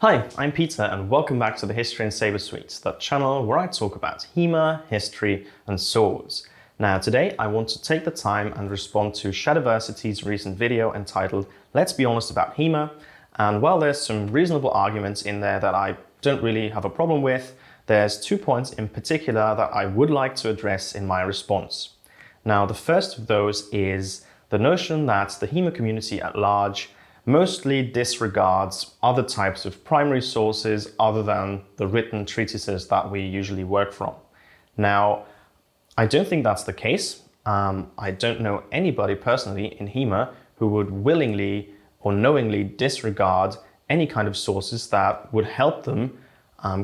Hi, I'm Peter and welcome back to the History and Saber Suite, the channel where I talk about HEMA, history and swords. Now today I want to take the time and respond to Shadiversity's recent video entitled Let's Be Honest About HEMA, and while there's some reasonable arguments in there that I don't really have a problem with, there's 2 points in particular that I would like to address in my response. Now the first of those is the notion that the HEMA community at large mostly disregards other types of primary sources other than the written treatises that we usually work from. Now, I don't think that's the case. I don't know anybody personally in HEMA who would willingly or knowingly disregard any kind of sources that would help them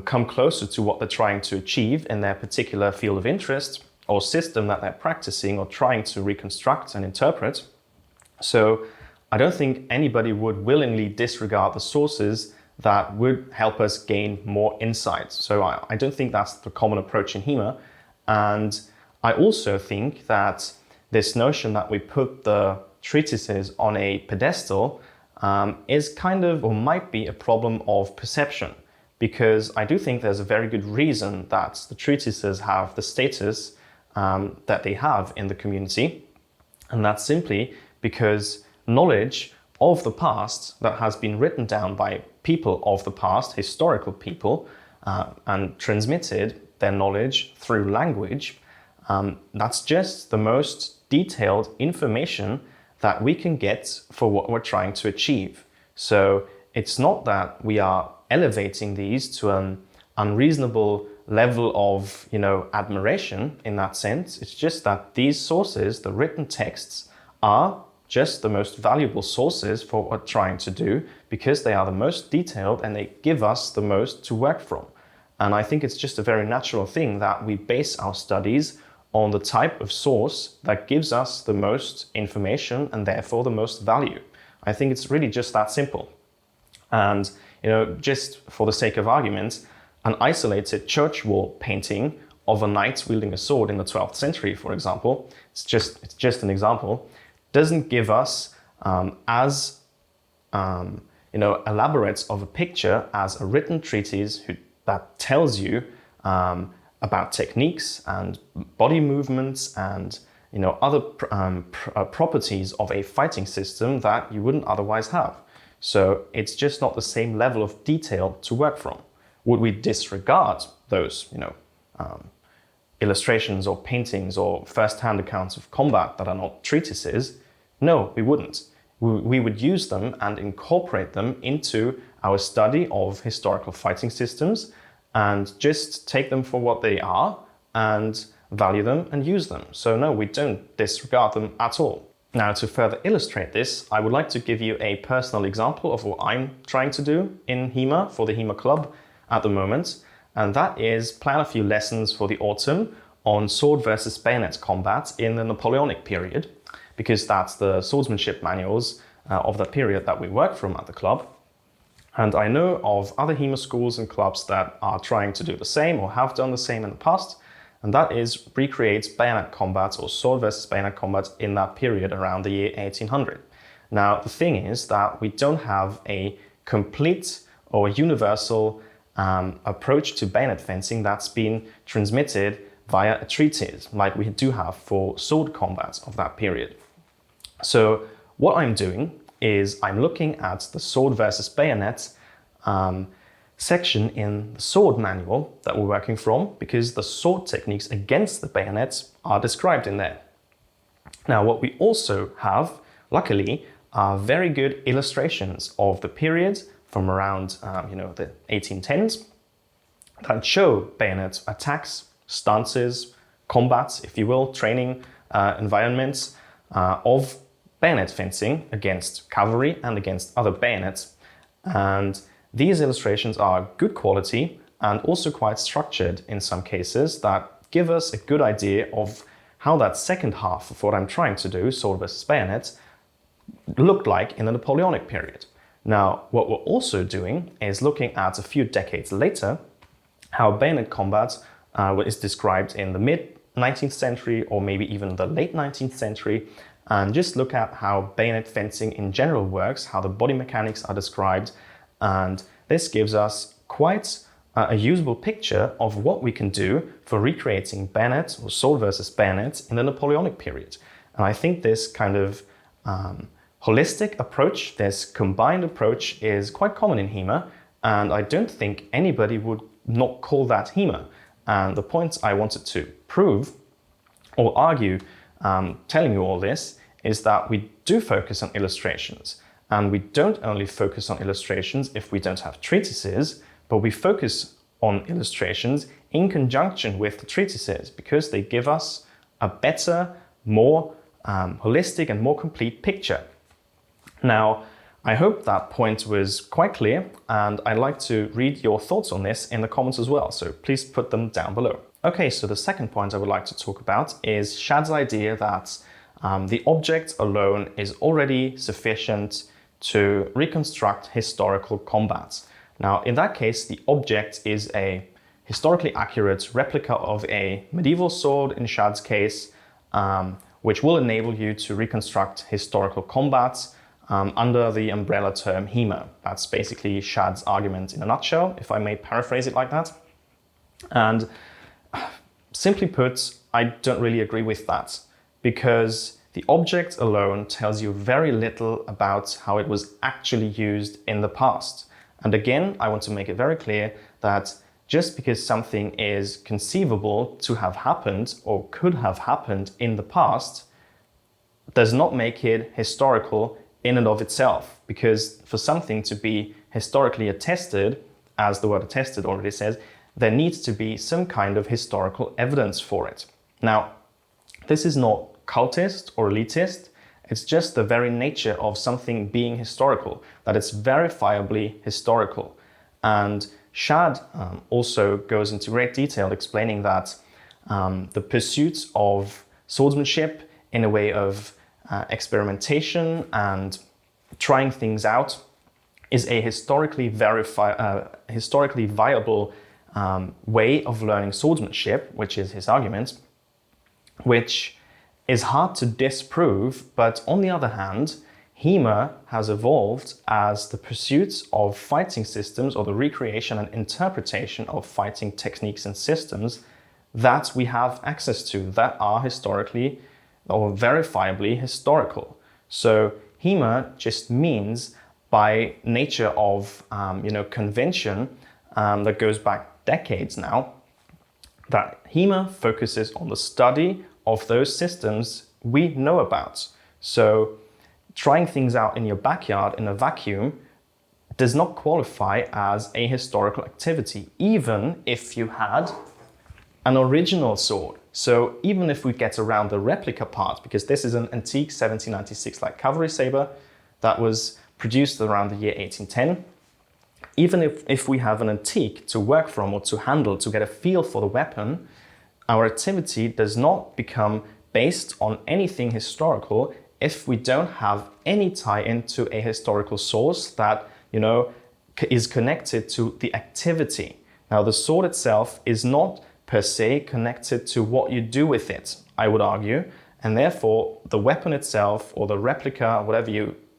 come closer to what they're trying to achieve in their particular field of interest or system that they're practicing or trying to reconstruct and interpret. So I don't think anybody would willingly disregard the sources that would help us gain more insights. So I don't think that's the common approach in HEMA. And I also think that this notion that we put the treatises on a pedestal is kind of, or might be, a problem of perception. Because I do think there's a very good reason that the treatises have the status that they have in the community. And that's simply because knowledge of the past that has been written down by people of the past, historical people, and transmitted their knowledge through language, that's just the most detailed information that we can get for what we're trying to achieve. So it's not that we are elevating these to an unreasonable level of, admiration in that sense. It's just that these sources, the written texts, are just the most valuable sources for what we're trying to do because they are the most detailed and they give us the most to work from. And I think it's just a very natural thing that we base our studies on the type of source that gives us the most information and therefore the most value. I think it's really just that simple. And, just for the sake of argument, an isolated church wall painting of a knight wielding a sword in the 12th century, for example, it's just an example, doesn't give us as elaborate of a picture as a written treatise that tells you about techniques and body movements and other properties of a fighting system that you wouldn't otherwise have. So it's just not the same level of detail to work from. Would we disregard those illustrations or paintings or first-hand accounts of combat that are not treatises? No, we wouldn't. We would use them and incorporate them into our study of historical fighting systems and just take them for what they are and value them and use them. So no, we don't disregard them at all. Now, to further illustrate this, I would like to give you a personal example of what I'm trying to do in HEMA for the HEMA Club at the moment. And that is plan a few lessons for the autumn on sword versus bayonet combat in the Napoleonic period, because that's the swordsmanship manuals of the period that we work from at the club. And I know of other HEMA schools and clubs that are trying to do the same or have done the same in the past, and that is recreate bayonet combat or sword versus bayonet combat in that period around the year 1800. Now, the thing is that we don't have a complete or universal approach to bayonet fencing that's been transmitted via a treatise, like we do have for sword combat of that period. So what I'm doing is I'm looking at the sword versus bayonet section in the sword manual that we're working from, because the sword techniques against the bayonets are described in there. Now, what we also have, luckily, are very good illustrations of the period from around the 1810s that show bayonet attacks, stances, combats, if you will, training environments of bayonet fencing against cavalry and against other bayonets. And these illustrations are good quality and also quite structured in some cases that give us a good idea of how that second half of what I'm trying to do, sword versus bayonet, looked like in the Napoleonic period. Now, what we're also doing is looking at a few decades later how bayonet combat is described in the mid-19th century or maybe even the late 19th century, and just look at how bayonet fencing in general works, how the body mechanics are described, and this gives us quite a usable picture of what we can do for recreating bayonet or sword versus bayonet in the Napoleonic period. And I think this kind of holistic approach, this combined approach, is quite common in HEMA, and I don't think anybody would not call that HEMA. And the point I wanted to prove or argue, telling you all this, is that we do focus on illustrations. And we don't only focus on illustrations if we don't have treatises, but we focus on illustrations in conjunction with the treatises because they give us a better, more holistic and more complete picture. Now, I hope that point was quite clear, and I'd like to read your thoughts on this in the comments as well, so please put them down below. Okay, so the second point I would like to talk about is Shad's idea that the object alone is already sufficient to reconstruct historical combat. Now, in that case, the object is a historically accurate replica of a medieval sword, in Shad's case, which will enable you to reconstruct historical combat under the umbrella term HEMA. That's basically Shad's argument in a nutshell, if I may paraphrase it like that. And simply put, I don't really agree with that, because the object alone tells you very little about how it was actually used in the past. And again, I want to make it very clear that just because something is conceivable to have happened or could have happened in the past does not make it historical in and of itself. Because for something to be historically attested, as the word attested already says, there needs to be some kind of historical evidence for it. Now, this is not cultist or elitist, it's just the very nature of something being historical, that it's verifiably historical. And Shad also goes into great detail explaining that the pursuit of swordsmanship in a way of experimentation and trying things out is a historically viable way of learning swordsmanship, which is his argument, which is hard to disprove, but on the other hand, HEMA has evolved as the pursuit of fighting systems or the recreation and interpretation of fighting techniques and systems that we have access to that are historically or verifiably historical. So HEMA just means, by nature of convention that goes back decades now, that HEMA focuses on the study of those systems we know about. So trying things out in your backyard in a vacuum does not qualify as a historical activity, even if you had an original sword. So even if we get around the replica part, because this is an antique 1796 light cavalry saber that was produced around the year 1810, even if we have an antique to work from or to handle, to get a feel for the weapon, our activity does not become based on anything historical if we don't have any tie into a historical source that, is connected to the activity. Now, the sword itself is not per se connected to what you do with it, I would argue, and therefore the weapon itself or the replica, whatever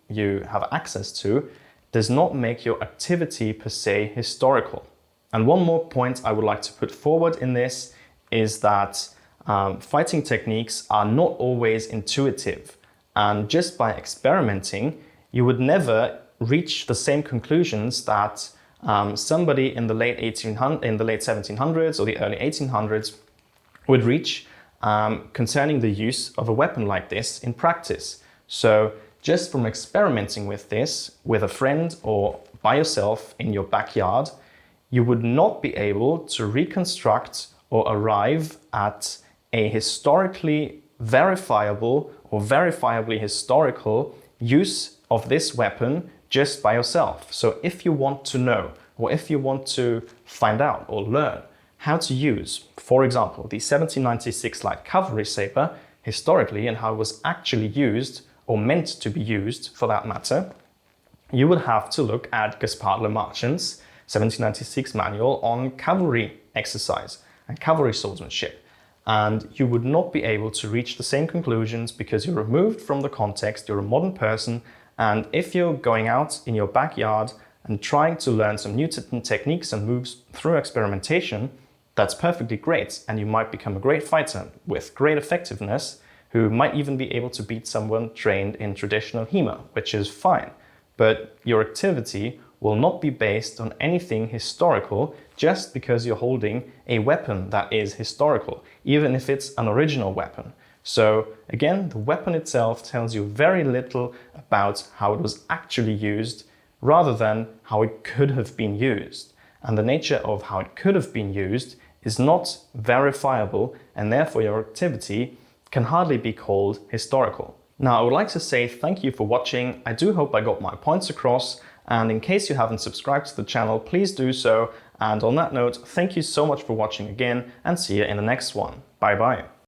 you have access to, does not make your activity per se historical. And one more point I would like to put forward in this is that fighting techniques are not always intuitive. And just by experimenting, you would never reach the same conclusions that somebody in the late 1700s or the early 1800s would reach concerning the use of a weapon like this in practice. So just from experimenting with this with a friend or by yourself in your backyard, you would not be able to reconstruct or arrive at a historically verifiable or verifiably historical use of this weapon just by yourself. So if you want to know, or if you want to find out or learn how to use, for example, the 1796 light cavalry saber historically and how it was actually used or meant to be used for that matter, you would have to look at Gaspard Le Marchand's 1796 manual on cavalry exercise and cavalry swordsmanship. And you would not be able to reach the same conclusions because you're removed from the context, you're a modern person, and if you're going out in your backyard and trying to learn some new techniques and moves through experimentation, that's perfectly great, and you might become a great fighter with great effectiveness who might even be able to beat someone trained in traditional HEMA, which is fine. But your activity will not be based on anything historical just because you're holding a weapon that is historical, even if it's an original weapon. So again, the weapon itself tells you very little about how it was actually used rather than how it could have been used. And the nature of how it could have been used is not verifiable, and therefore your activity can hardly be called historical. Now, I would like to say thank you for watching. I do hope I got my points across, and in case you haven't subscribed to the channel, please do so. And on that note, thank you so much for watching again, and see you in the next one. Bye bye.